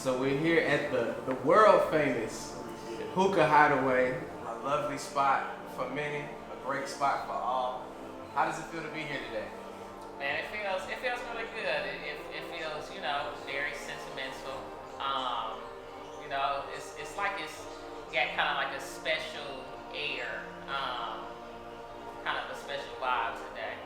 So we're here at the world famous Hookah Hideaway, a lovely spot for many, a great spot for all. How does it feel to be here today? Man, it feels really good. It feels, very sentimental. It's like it's got kind of like a special air, kind of a special vibe today.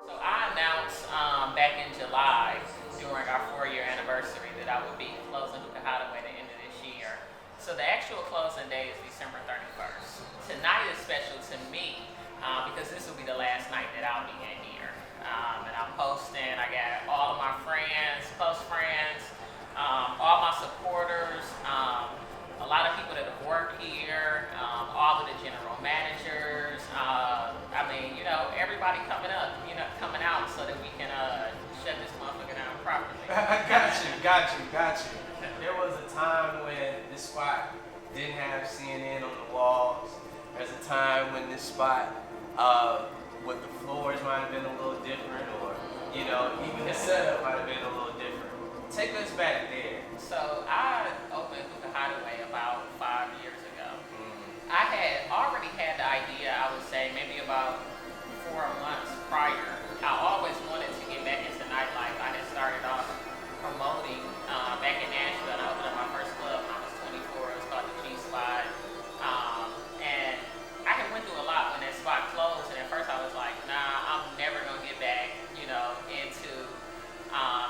So I announced back in July during our 4-year anniversary that I would be closing Hookah Hideaway at the end of this year. So the actual closing day is December 31st. Tonight is special to me because this will be the last night that I'll be in here. And I'm posting, I got all of my friends, close friends, all my supporters, a lot of people that have worked here, all of the general managers, everybody coming out so that we can shut this motherfucker down properly. Got you. There was a time when this spot didn't have CNN on the walls. There's a time when this spot, with the floors might have been a little different, or even the setup might have been a little different. Take us back there. So I opened Hookah Hideaway about 5 years ago. I had already had the idea, I would say, maybe about 4 months prior. I always wanted to get back into nightlife. I had started off promoting back in Nashville, and I opened up my first club when I was 24. It was called the G Spot. And I had went through a lot when that spot closed, and at first I was like, nah, I'm never gonna get back, into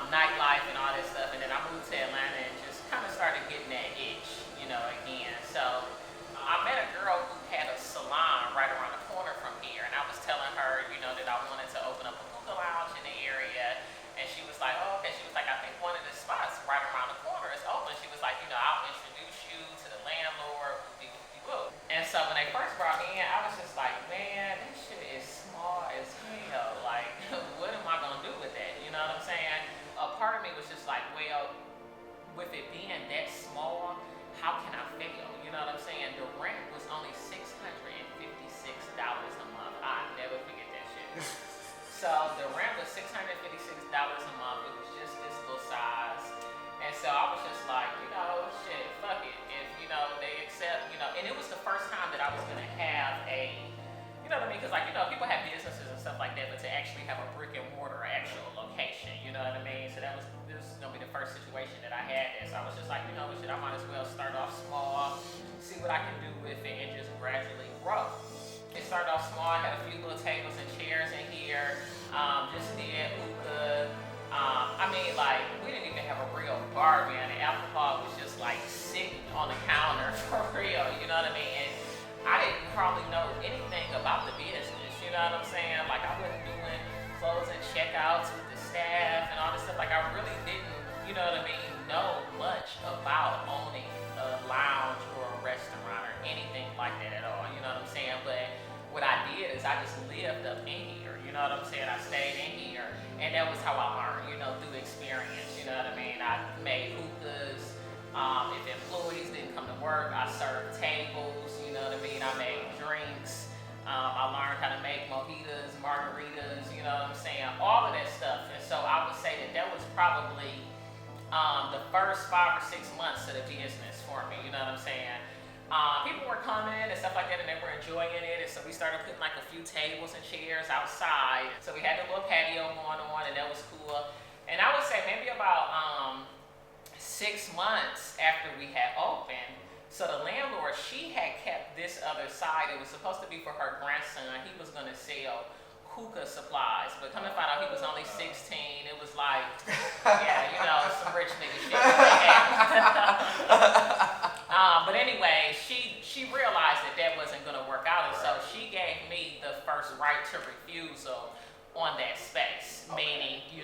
nightlife and all that stuff. And then I moved to Atlanta and just kind of started getting that itch, again. So I met a girl who had a salon right around the corner from here, and I was telling her, that I wanted to open up a hookah lounge in the area. And she was like, oh, okay. She was like, I think one of the spots right around the corner is open. She was like, I'll introduce you to the landlord. And so when they first brought me in, I was just like, man, this shit is small as hell. Like, what am I gonna do with that? You know what I'm saying? A part of me was just like, well, with it being that small, how can I fail? You know what I'm saying? The rent was only $656 a month. I never forget that shit. So the rent was $656 a month. It was just this little size. And so I was just like, shit, fuck it. If, they accept, and it was the first time that I was going to have a, because people have businesses and stuff like that, but to actually have a brick and mortar actual location, you know what I mean? So this was going to be the first situation that I had there. So I was just like, shit, I might as well start off small, see what I can do with it, and just gradually grow. It started off small. I had a few little tables and chairs in here, just did hookah. We didn't even have a real bar, man. The alcohol was just like sitting on the counter for real, you know what I mean? And I didn't hardly know anything about the business, you know what I'm saying? Like, I wasn't doing closing checkouts with the staff and all this stuff. Like, I really didn't, know much about owning a lounge or a restaurant or anything like that at all, you know what I'm saying? But what I did is I just lived up in here, you know what I'm saying? I stayed in here, and that was how I learned, through experience, you know what I mean? I made hookahs. If employees didn't come to work, I served tables, you know what I mean? I made drinks. I learned how to make mojitos, margaritas, you know what I'm saying? All of that stuff. And so I would say that was probably the first 5 or 6 months of the business for me, you know what I'm saying? People were coming and stuff like that, and they were enjoying it, and so we started putting like a few tables and chairs outside. So we had the little patio going on, and that was cool. And I would say maybe about 6 months after we had opened, so the landlord, she had kept this other side. It was supposed to be for her grandson. He was going to sell hookah supplies, but come to find out he was only 16. It was like, some rich nigga shit. But anyway, she realized that wasn't going to work out, and so she gave me the first right to refusal on that space. Okay. Meaning, she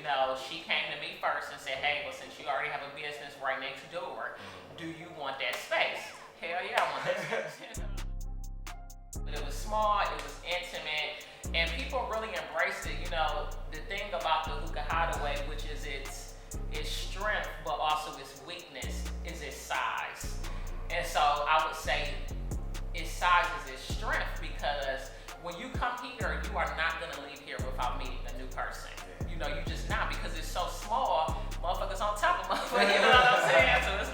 came to me first and said, hey, well, since you already have a business right next door, do you want that space? Hell yeah, I want that space. But it was small, it was intimate, and people really embraced it. The thing about the Hookah Hideaway, which is its strength, but also its weakness, is its size. And so I would say its size is its strength, because when you come here, you are not going to leave here without meeting a new person. You just not, because it's so small, motherfuckers on top of motherfuckers, you know what I'm saying? So it's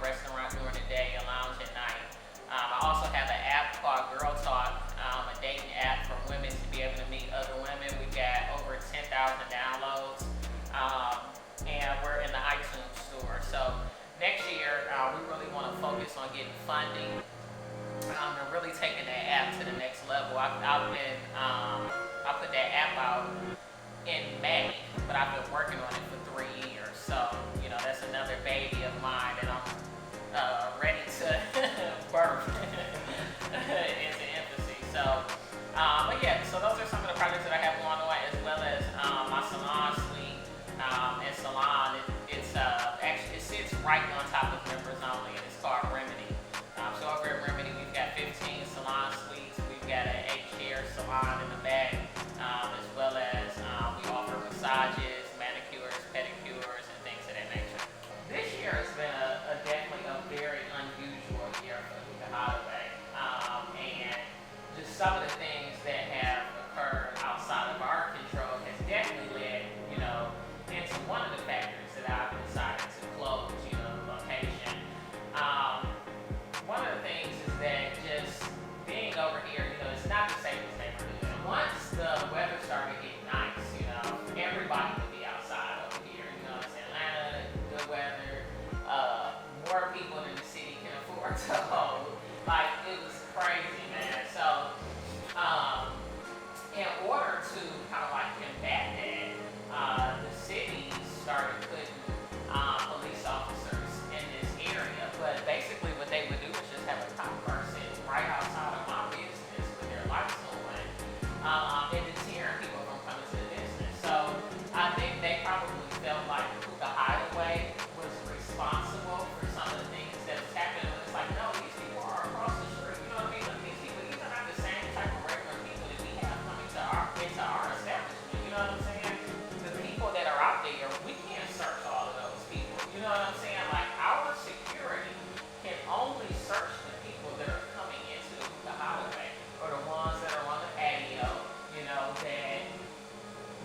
restaurant during the day and lounge at night. I also have an app called Girl Talk, a dating app for women to be able to meet other women. We've got over 10,000 downloads, and we're in the iTunes store. So next year, we really want to focus on getting funding and really taking that app to the next level. I put that app out in May, but I've been working on it for 3 years. So, that's another baby of mine that I'm ready to birth into infancy. So, so those are some of the projects that I have going on, as well as my salon suite and salon. It sits right on top of members only, and it's called Remedy. So over at Remedy, we've got 15 salon suites. We've got an 8-chair salon in the back, as well as we offer massages, manicures, pedicures, and things of that nature. This year has been definitely a very unusual year for Hookah Hideaway, and just some of the things that have occurred outside of our control has definitely led, into one of the factors that I've decided to close, the location. One of the things is that just being over here, it's not the safest neighborhood. Once the weather started getting nice, everybody would be outside over here. It's Atlanta, good weather, more people than the city can afford to hold. Like, it was crazy, man. So, in order to kind of like combat that, the city started putting police officers in this area. But basically what they would do is just have a cop person right outside of my business with their lights on, and deterring people from coming to the business. So I think they probably felt like Hookah Hideaway was responsible for some of the things that was happening. It's like, no, these people are across the street. You know what I mean? Like, these people, these are not the same type of regular people that we have coming to into our establishment. You know what I'm saying? The people that are out there, we can't search all of those people. You know what I'm saying? Like, our security can only search the people that are coming into the Hookah Hideaway, or the ones that are on the patio, that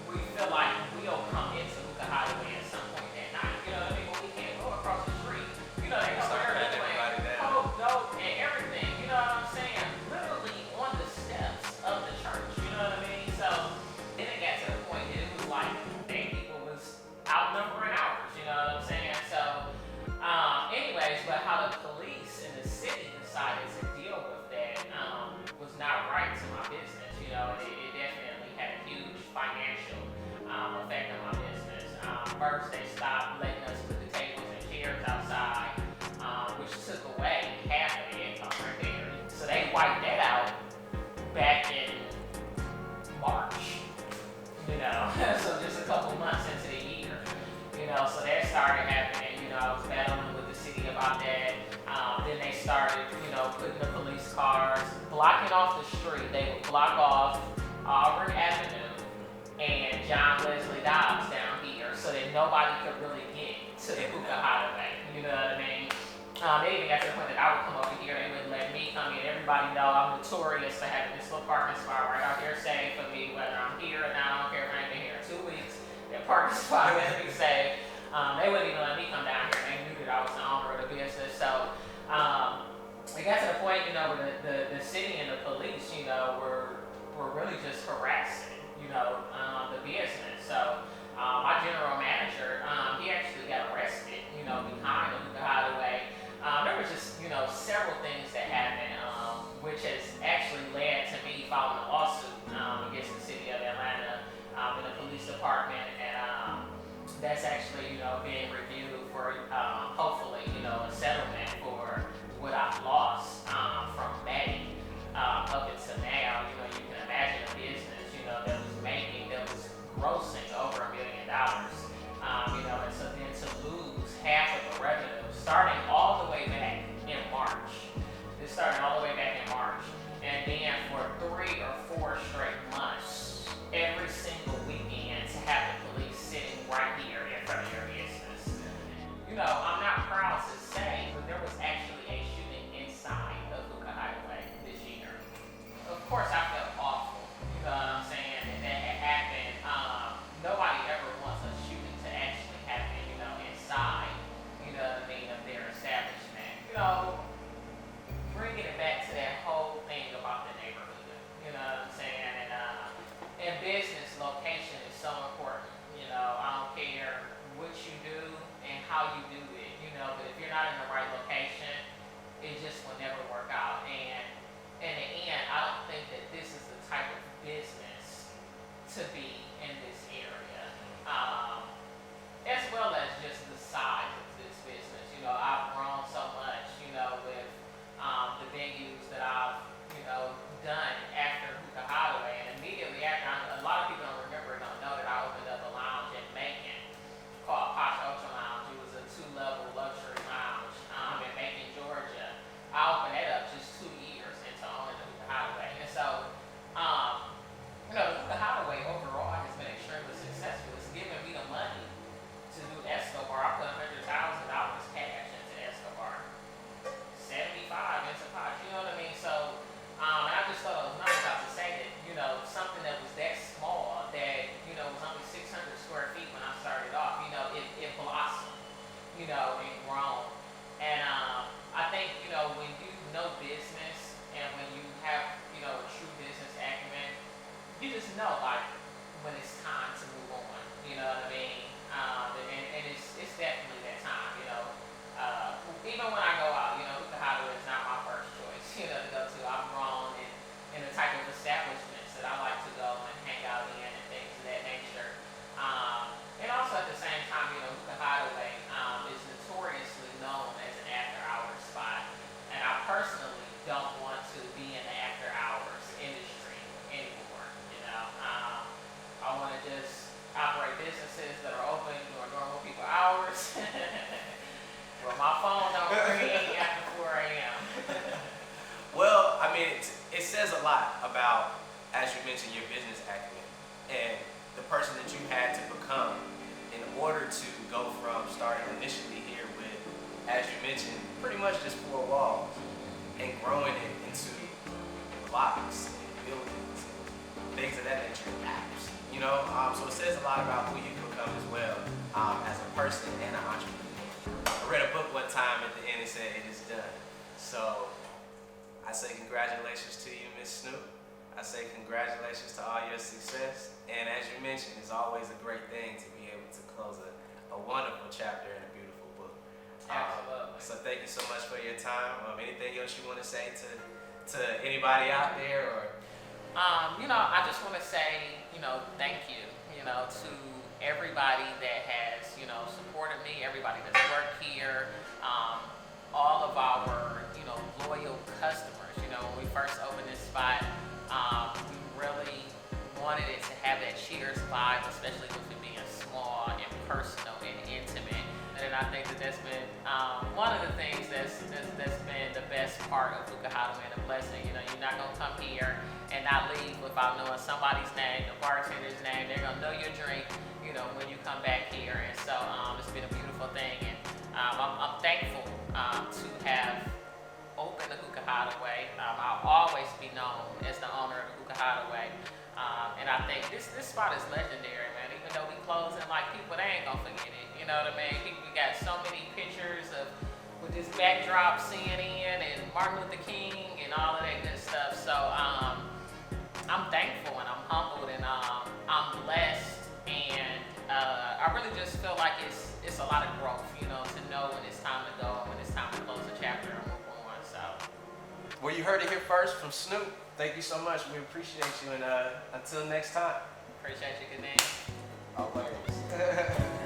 we feel like will come into Hookah Hideaway at some point that night. You know what I mean? But we can't go across the street. They know everything, code, dope, and everything. You know what I'm saying? Literally on the steps of the church. You know what I mean? So then it got to the point that it was like people was outnumbering ours. You know what I'm saying? So, anyways, but how the police in the city decided to deal with that was not right to my business. It definitely had a huge financial effect on my business. First, they stopped letting us put the tables and chairs outside, which took away half of the income right there. So they wiped that out back in March. So just a couple months into the year. So that started happening. I was battling with the city about that. Then they started, putting the police cars, blocking off the street. They would block off Auburn Avenue and John Wesley Dobbs down here so that nobody could really get to the Hookah Hideaway. You know what I mean? They even got to the point that I would come over here, they wouldn't let me come in. Everybody know I'm notorious for having this little parking spot right out here saved for me, whether I'm here or not. I don't care if I ain't been here 2 weeks. That parking spot has been saved. They wouldn't even let me come down here. They knew that I was the owner of the business. So it got to the point, where the city and the police, were really just harassing, the business. So my general manager, he actually got arrested, behind the Hookah Hideaway. There was just, several things that happened, which has actually led to me filing a lawsuit against the city of Atlanta and the police department. And that's actually, being reviewed for hopefully, a settlement for what I've lost from May up until now. You can imagine a business, that was grossing over $1 million. just 4 walls, and growing it into blocks, buildings, things of that nature, apps. You know, so it says a lot about who you become as well, as a person and an entrepreneur. I read a book one time at the end, it said it is done. So I say congratulations to you, Miss Snoop. I say congratulations to all your success. And as you mentioned, it's always a great thing to be able to close a wonderful chapter in a beautiful book. Absolutely. So thank you so much for your time. Anything else you want to say to anybody out there? Or I just want to say, thank you, to everybody that has, supported me, everybody that's worked here, all of our, loyal customers. When we first opened this spot, we really wanted it to have that Cheers vibe, especially with it being small and personal and intimate. And I think that's been one of the things that's been the best part of Hookah Hideaway and a blessing. You're not gonna come here and not leave without knowing somebody's name, the bartender's name. They're gonna know your drink, when you come back here. And so it's been a beautiful thing, and I'm thankful to have opened the Hookah Hideaway. I'll always be known as the owner of the Hookah Hideaway. And I think this spot is legendary, man. Even though we closing, people, they ain't gonna forget it. You know what I mean? We got so many pictures with this backdrop CNN and Martin Luther King and all of that good stuff. So I'm thankful and I'm humbled and I'm blessed, and I really just feel like it's a lot of growth, to know when it's time to go and when it's time to close a chapter and move on. So. Well, you heard it here first from Snoop. Thank you so much. We appreciate you, and until next time. Appreciate you, good name. Always.